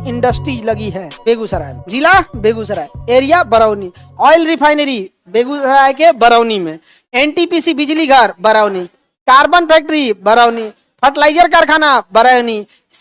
Industries लगी है बेगूसराय में। जिला Begusarai, area Barauni, oil refinery Begusarai के बरौनी में, एनटीपीसी बिजली घर Barauni, carbon factory Barauni, fertiliser कारखाना बरौनी,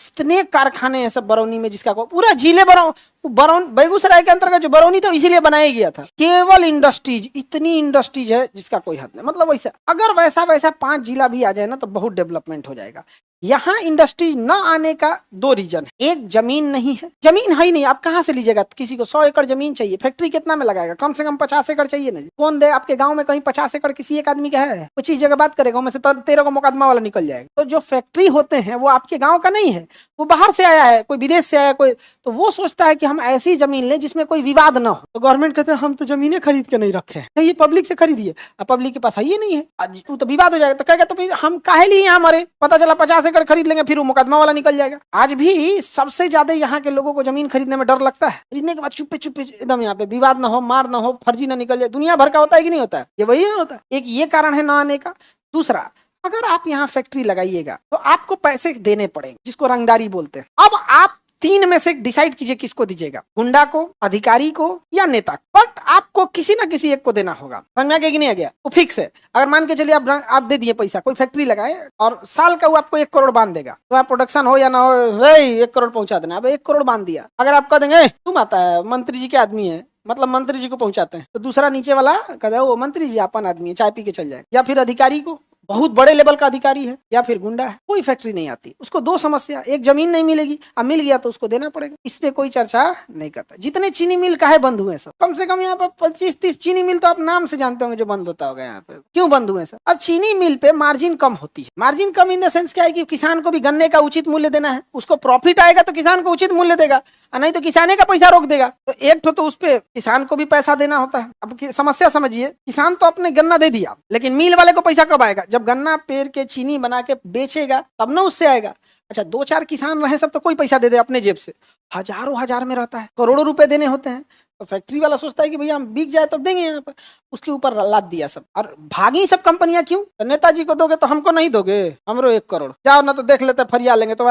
इतने कारखाने हैं सब बरौनी में जिसका पूरा जिले बरौनी बेगूसराय के अंतर्गत जो बरौनी तो इसीलिए बनाया गया था। केवल इंडस्ट्रीज, इतनी इंडस्ट्रीज है जिसका कोई हद नहीं। मतलब वैसा अगर वैसा 5 जिला भी आ जाए ना तो बहुत डेवलपमेंट हो जाएगा। यहाँ इंडस्ट्री न आने का 2 रीजन है। एक, जमीन नहीं है, जमीन है ही नहीं, आप कहाँ से लीजिएगा? किसी को 100 एकड़ जमीन चाहिए, फैक्ट्री कितना में लगाएगा? कम से कम 50 एकड़ चाहिए ना। कौन दे? आपके गांव में कहीं 50 एकड़ किसी एक आदमी का है? 25 जगह बात करेगा, गाँव में से 13 को मुकदमा वाला निकल जाएगा। तो जो फैक्ट्री होते हैं वो आपके गाँव का नहीं है, वो बाहर से आया है, कोई विदेश से आया कोई, तो वो सोचता है कि हम ऐसी जमीन लें जिसमें कोई विवाद ना हो। तो गवर्नमेंट कहते हैं हम तो जमीनें खरीद के नहीं रखे हैं, ये पब्लिक से खरीदिए। अब पब्लिक के पास है ये नहीं है, आज तो विवाद हो जाएगा। तो कहेगा तो फिर हम काहे लिए यहाँ मरे, पता चला 50 एकड़ खरीद लेंगे फिर मुकदमा वाला निकल जाएगा। आज भी सबसे ज्यादा यहाँ के लोगों को जमीन खरीदने में डर लगता है। खरीदने के बाद चुप्पे चुप्पे एकदम यहाँ पे विवाद ना हो, मार ना हो, फर्जी ना निकल जाए। दुनिया भर का होता है कि नहीं होता है? ये वही होता है। एक ये कारण है ना आने का। दूसरा, अगर आप यहाँ फैक्ट्री लगाइएगा तो आपको पैसे देने पड़ेंगे, जिसको रंगदारी बोलते हैं। अब आप 3 में से डिसाइड कीजिए किसको दीजिएगा, गुंडा को, अधिकारी को या नेता को। बट आपको किसी ना किसी एक को देना होगा। समझ में आ गया कि नहीं आ गया? वो फिक्स है। अगर मान के चलिए आप दे दिए पैसा, कोई फैक्ट्री लगाए और साल का वो आपको 1 करोड़ बांध देगा, तो आप प्रोडक्शन हो या ना हो 1 करोड़ पहुंचा देना। अब 1 करोड़ बांध दिया, अगर आप कह देंगे तुम आता है मंत्री जी के आदमी है, मतलब मंत्री जी को पहुंचाते हैं, तो दूसरा नीचे वाला कहता है वो मंत्री जी अपन आदमी है, चाय पी के चल जाए। या फिर अधिकारी को, बहुत बड़े लेवल का अधिकारी है या फिर गुंडा है, कोई फैक्ट्री नहीं आती। उसको 2 समस्या, एक जमीन नहीं मिलेगी, अब मिल गया तो उसको देना पड़ेगा। इस पे कोई चर्चा नहीं करता। जितने चीनी मिल का है बंद हुए सब, कम से कम यहाँ पर 25-30 चीनी मिल तो आप नाम से जानते होंगे जो बंद होता होगा यहाँ पे। क्यों बंद हुए सब? अब चीनी मिल पे मार्जिन कम होती है। Margin come in the sense क्या है कि किसान को भी गन्ने का उचित मूल्य देना है, उसको प्रॉफिट आएगा तो किसान को उचित मूल्य देगा, नहीं तो किसाने का पैसा रोक देगा। तो एक तो उस पे किसान को भी पैसा देना होता है। अब समस्या समझिए, किसान तो अपने गन्ना दे दिया, लेकिन मिल वाले को पैसा कब आएगा? जब गन्ना पेड़ के चीनी बना के बेचेगा तब ना उससे आएगा। अच्छा, 2-4 किसान रहे सब तो कोई पैसा दे दे अपने जेब से, हजारों हजार में रहता है, करोड़ों रुपए देने होते हैं। तो फैक्ट्री वाला सोचता है कि भैया हम बिक जाए तो देंगे यहाँ पर, उसके ऊपर लाद दिया सब। और भागी सब कंपनियां क्यों? तो नेताजी को दोगे तो हमको नहीं दोगे, हमरो 1 करोड़ जाओ ना तो देख लेते फरिया लेंगे। तो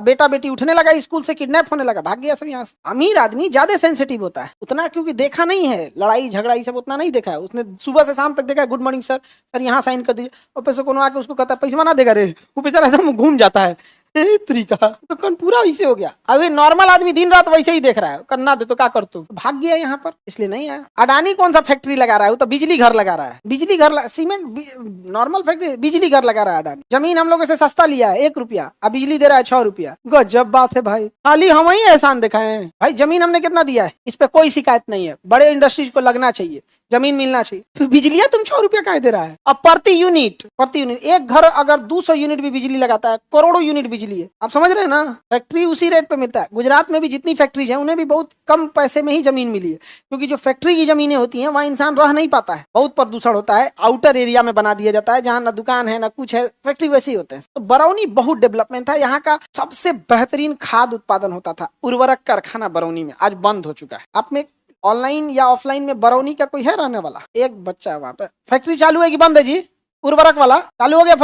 बेटा बेटी उठने लगा, स्कूल से किडनैप होने लगा, भाग गया सब यहाँ से। अमीर आदमी ज्यादा सेंसिटिव होता है उतना, क्योंकि देखा नहीं है लड़ाई झगड़ा ये सब उतना नहीं देखा है उसने। सुबह से शाम तक देखा है गुड मॉर्निंग सर, सर यहाँ साइन कर दीजिए, और पैसे कोनो आके उसको कहता है पैसा ना देगा रे, वो बेचारा एकदम घूम जाता है। तरीका तो कौन पूरा वैसे हो गया। अभी नॉर्मल आदमी दिन रात वैसे ही देख रहा है, करना दे तो क्या कर तू, भाग गया यहाँ पर, इसलिए नहीं आया। अडानी कौन सा फैक्ट्री लगा रहा है? वो तो बिजली घर लगा रहा है, बिजली घर, सीमेंट नॉर्मल फैक्ट्री, बिजली घर लगा रहा है अडानी। जमीन हम लोगों से सस्ता लिया है 1 रुपया, अब बिजली दे रहा है 6 रुपया। गजब बात है भाई, खाली हम ही एहसान दिखाए हैं भाई। जमीन हमने कितना दिया है, इस पे कोई शिकायत नहीं है। बड़े इंडस्ट्रीज को लगना चाहिए, जमीन मिलना चाहिए। तो बिजलियां तुम 6 रुपया काहे दे रहा है? अब प्रति यूनिट एक घर अगर 200 यूनिट भी बिजली लगाता है, करोड़ों यूनिट बिजली है। आप समझ रहे हैं ना? फैक्ट्री उसी रेट पे मिलता है। गुजरात में भी जितनी फैक्ट्रीज है उन्हें भी बहुत कम पैसे में ही जमीन मिली है, क्योंकि जो फैक्ट्री की जमीनें होती हैं वहाँ इंसान रह नहीं पाता है, बहुत प्रदूषण होता है। आउटर एरिया में बना दिया जाता है जहाँ ना दुकान है ना कुछ है, फैक्ट्री वैसे ही होते हैं। तो बरौनी बहुत डेवलपमेंट था। यहाँ का सबसे बेहतरीन खाद उत्पादन होता था, उर्वरक कारखाना बरौनी में, आज बंद हो चुका है। आप में ऑनलाइन या ऑफलाइन में बरौनी का कोई है रहने वाला? एक बच्चा है वहाँ पे। फैक्ट्री चालू है कि बंद है जी? उर्वरक वाला चालू हो गया,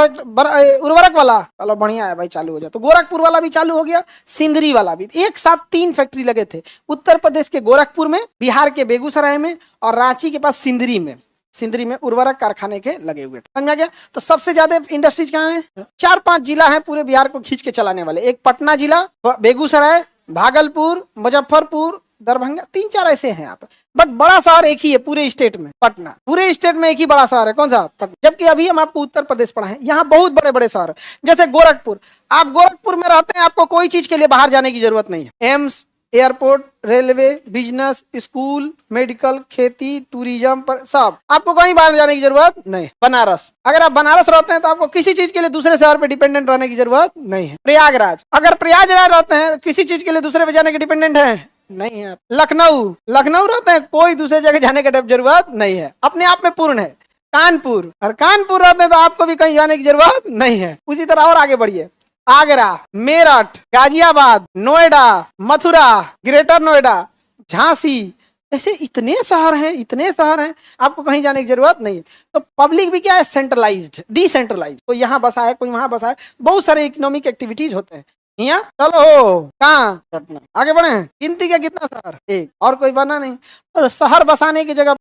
उर्वरक वाला चलो बढ़िया है भाई, चालू हो जाए। तो गोरखपुर वाला भी चालू हो गया, सिंदरी वाला भी। एक साथ 3 फैक्ट्री लगे थे, उत्तर प्रदेश के गोरखपुर में, बिहार के बेगूसराय में और रांची के पास सिंदरी में उर्वरक कारखाने के लगे हुए थे। समझा गया? तो सबसे ज्यादा इंडस्ट्रीज कहाँ है? 4-5 जिला है पूरे बिहार को खींच के चलाने वाले। एक पटना जिला, बेगूसराय, भागलपुर, मुजफ्फरपुर, दरभंगा, 3-4 ऐसे हैं यहाँ पे। बट बड़ा शहर एक ही है पूरे स्टेट में, पटना। पूरे स्टेट में एक ही बड़ा शहर है, कौन सा? पटना। जबकि अभी हम आपको उत्तर प्रदेश पढ़ाएं, यहाँ बहुत बड़े बड़े शहर है। जैसे गोरखपुर, आप गोरखपुर में रहते हैं, आपको कोई चीज के लिए बाहर जाने की जरूरत नहीं है। AIIMS, airport, railway, business, school, medical, खेती, टूरिज्म पर सब, आपको कहीं बाहर जाने की जरूरत नहीं। बनारस, अगर आप बनारस रहते हैं तो आपको किसी चीज के लिए दूसरे शहर पे डिपेंडेंट रहने की जरूरत नहीं है। प्रयागराज, अगर प्रयागराज रहते हैं किसी चीज के लिए दूसरे पे जाने के डिपेंडेंट है नहीं है। लखनऊ रहते हैं, कोई दूसरे जगह जाने की जरूरत नहीं है, अपने आप में पूर्ण है। कानपुर रहते हैं तो आपको भी कहीं जाने की जरूरत नहीं है। उसी तरह और आगे बढ़िए, आगरा, मेरठ, गाजियाबाद, नोएडा, मथुरा, ग्रेटर नोएडा, झांसी, ऐसे इतने शहर हैं, आपको कहीं जाने की जरूरत नहीं है। तो पब्लिक भी क्या है? Centralised, decentralised. कोई यहाँ बसा है, कोई वहां बसा है, बहुत सारे इकोनॉमिक एक्टिविटीज होते हैं। यहाँ चलो कहाँ पटना, आगे बढ़े। गिनती का कितना शहर? एक। और कोई बना नहीं। और शहर बसाने की जगह